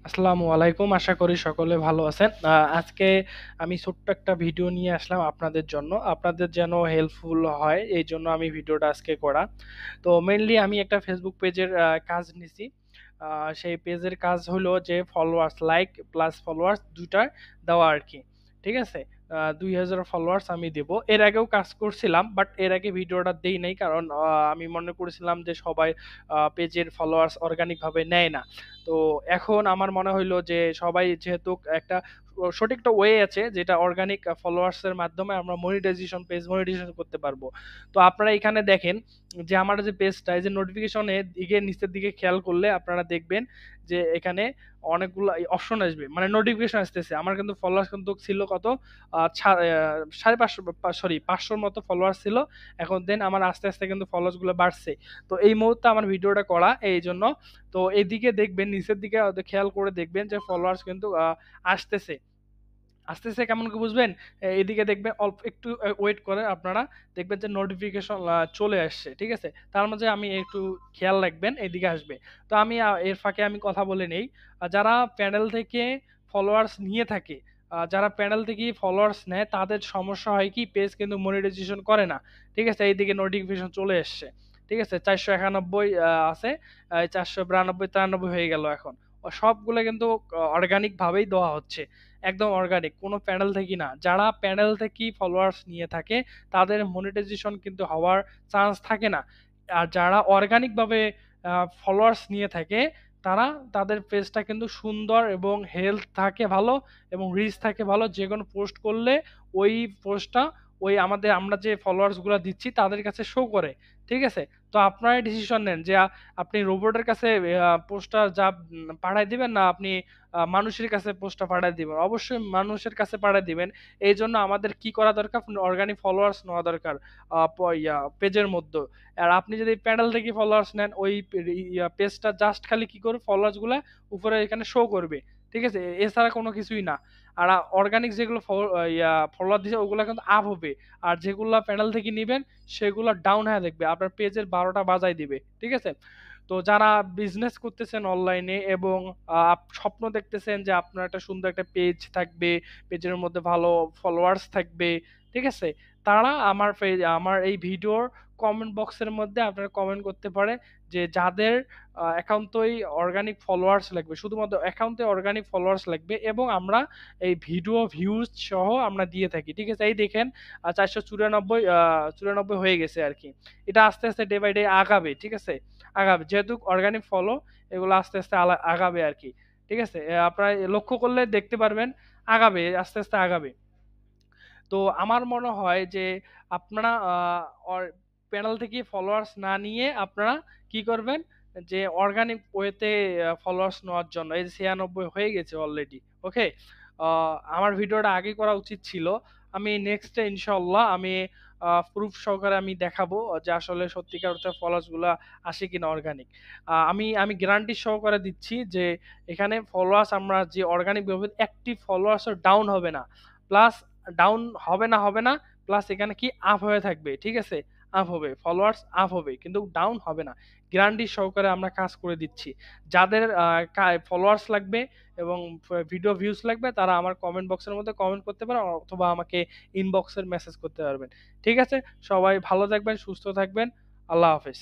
আসসালামু আলাইকুম। আশা করি সকলে ভালো আছেন। আজকে আমি ছোট্ট একটা ভিডিও নিয়ে আসলাম আপনাদের জন্য। আপনাদের যেন হেল্পফুল হয় এইজন্য আমি ভিডিওটা আজকে করা। তো মেইনলি আমি একটা ফেসবুক পেজের কাজ নিছি। সেই পেজের কাজ হলো যে ফলোয়ার্স, লাইক প্লাস ফলোয়ার্স ২ টা দেওয়া আরকি। ঠিক আছে? ২,০০০ ফলোয়ার্স আমি দেব। এর আগেও কাজ করছিলাম, বাট এর আগে ভিডিওটা দেই নাই। কারণ আমি মনে করেছিলাম যে সবাই পেজের ফলোয়ার্স অর্গানিক ভাবে নেয় না। তো এখন আমার মনে হইলো যে সবাই যেহেতু একটা সঠিক একটা ওয়ে আছে যেটা অর্গানিক ফলোয়ার্স এর মাধ্যমে আমরা মনিটাইজেশন, পেজ মনিটাইজেশন করতে পারবো। তো আপনারা এখানে দেখেন যে আমার যে পেজটা, এই যে নোটিফিকেশনের দিকে নিচের দিকে খেয়াল করলে আপনারা দেখবেন যে এখানে অনেকগুলো অপশন আসবে, মানে নোটিফিকেশন আসতেছে। আমার কিন্তু ফলোয়ার্স কিন্তু ছিল কত, 550, সরি 500 মতো ফলোয়ার্স ছিল। এখন দেন আমার আস্তে আস্তে কিন্তু ফলোয়ার্স গুলো বাড়ছে। তো এই মুহূর্তে আমার ভিডিওটা করা এই জন্য। তো এদিকে দেখবেন, নিচের দিকে খেয়াল করে দেখবেন যে ফলোয়ার্স কিন্তু আসতেছে। আসতেছে কেমন করে বুঝবেন? এদিকে দেখবেন, অল্প একটু ওয়েট করে আপনারা দেখবেন যে নোটিফিকেশন চলে আসছে। ঠিক আছে? তার মাঝে আমি একটু খেয়াল রাখবেন, এদিকে আসবে। তো আমি এর ফাঁকে আমি কথা বলে নেই। যারা প্যানেল থেকে ফলোয়ার্স নিয়ে থাকে, যারা প্যানেল থেকে ফলোয়ার্স নেয় তাদের সমস্যা হয় কি, পেজ কিন্তু মনিটাইজেশন করে না। ঠিক আছে? এইদিকে নোটিফিকেশন চলে এসছে। ঠিক আছে? 491 আছে। 492, 93 হয়ে গেল এখন। সবগুলো কিন্তু অর্গানিক ভাবেই দেওয়া হচ্ছে। একদম অর্গানিক, কোনো প্যানেল থেকে না। যারা প্যানেল থেকে ফলোয়ার্স নিয়ে থাকে তাদের মনিটাইজেশন কিন্তু হওয়ার চান্স থাকে না। আর যারা অর্গানিক ভাবে ফলোয়ার্স নিয়ে থাকে তারা, তাদের পেজটা কিন্তু সুন্দর এবং হেলথ থাকে ভালো এবং রিচ থাকে ভালো। যে কোনো পোস্ট করলে ওই পোস্টটা ওই আমরা যে ফলোয়ার্স গুলা দিচ্ছি তাদের কাছে শো করে। ঠিক আছে? তো আপনারাই ডিসিশন নেন যে আপনি রোবটের কাছে পোস্টটা পাঠায় দিবেন, না আপনি মানুষের কাছে পোস্টটা পাঠায় দিবেন। অবশ্যই মানুষের কাছে পাঠায় দিবেন। এই জন্য আমাদের কি করা দরকার, অর্গানিক ফলোয়ার্স নেওয়া দরকার পেজের মধ্যে। আর আপনি যদি প্যানেল থেকে ফলোয়ার্স নেন, ওই পেজটা জাস্ট খালি কি করবে, ফলোয়ার্স গুলা উপরে এখানে শো করবে। ঠিক আছে? এছাড়া কোনো কিছুই না। আর অর্গানিক যেগুলো ফলোয়ার দিছে ওগুলো কিন্তু আপ হবে। আর যেগুলা প্যানেল থেকে নিবেন সেগুলো ডাউন হয়ে দেখবে, আপনার পেজের ১২টা বাজায় দিবে। ঠিক আছে? তো যারা বিজনেস করতেছেন অনলাইনে এবং স্বপ্ন দেখতেছেন যে আপনার একটা সুন্দর একটা পেজ থাকবে, পেজের মধ্যে ভালো ফলোয়ার্স থাকবে, ঠিক আছে? তারা আমার পেজ, আমার এই ভিডিওর কমেন্ট বক্সের মধ্যে আপনারা কমেন্ট করতে পারে যে যাদের অ্যাকাউন্টেই অর্গানিক ফলোয়ার্স লাগবে, শুধুমাত্র অ্যাকাউন্টে অর্গানিক ফলোয়ার্স লাগবে, এবং আমরা এই ভিডিও ভিউজ সহ আমরা দিয়ে থাকি। ঠিক আছে? এই দেখেন 494 হয়ে গেছে আর কি। এটা আস্তে আস্তে ডে বাই ডে আগাবে। ঠিক আছে? আগাবে। যেহেতু অর্গানিক ফলো, এগুলো আস্তে আস্তে আগাবে আরকি। ঠিক আছে? আপনারা লক্ষ্য করলে দেখতে পারবেন আগাবে, আস্তে আস্তে আগাবে। তো আমার মনে হয় যে আপনারা অর প্যানেল থেকে ফলোয়ার্স না নিয়ে আপনারা কি করবেন, যে অর্গানিক ওয়েতে ফলোয়ার্স নেওয়ার জন্য। এই যে 96 হয়ে গেছে অলরেডি। ওকে? আ আমার ভিডিওটা আগে করা উচিত ছিল। আমি নেক্সট ডে ইনশাআল্লাহ আমি প্রুফ সহকারে আমি দেখাবো যে আসলে সত্যিকার অর্থে ফলোয়ার্স গুলা আসে কিনা অর্গানিক। আমি আমি গ্যারান্টি সহকারে দিচ্ছি যে এখানে ফলোয়ার্স, আমরা যে অর্গানিক ভাবে অ্যাক্টিভ ফলোয়ার্স ডাউন হবে না। প্লাস ডাউন হবে না, প্লাস এখানে কি আপ হয়ে থাকবে। ঠিক আছে? আপ হবে, ফলোয়ার্স আপ হবে কিন্তু ডাউন হবে না। গ্যারান্টি সহকারে আমরা কাজ করে দিচ্ছি। যাদের ফলোয়ার্স লাগবে এবং ভিডিও ভিউজ লাগবে তারা আমার কমেন্ট বক্সের মধ্যে কমেন্ট করতে পারেন, অথবা আমাকে ইনবক্সের মেসেজ করতে পারবেন। ঠিক আছে? সবাই ভালো থাকবেন, সুস্থ থাকবেন। আল্লাহ হাফেজ।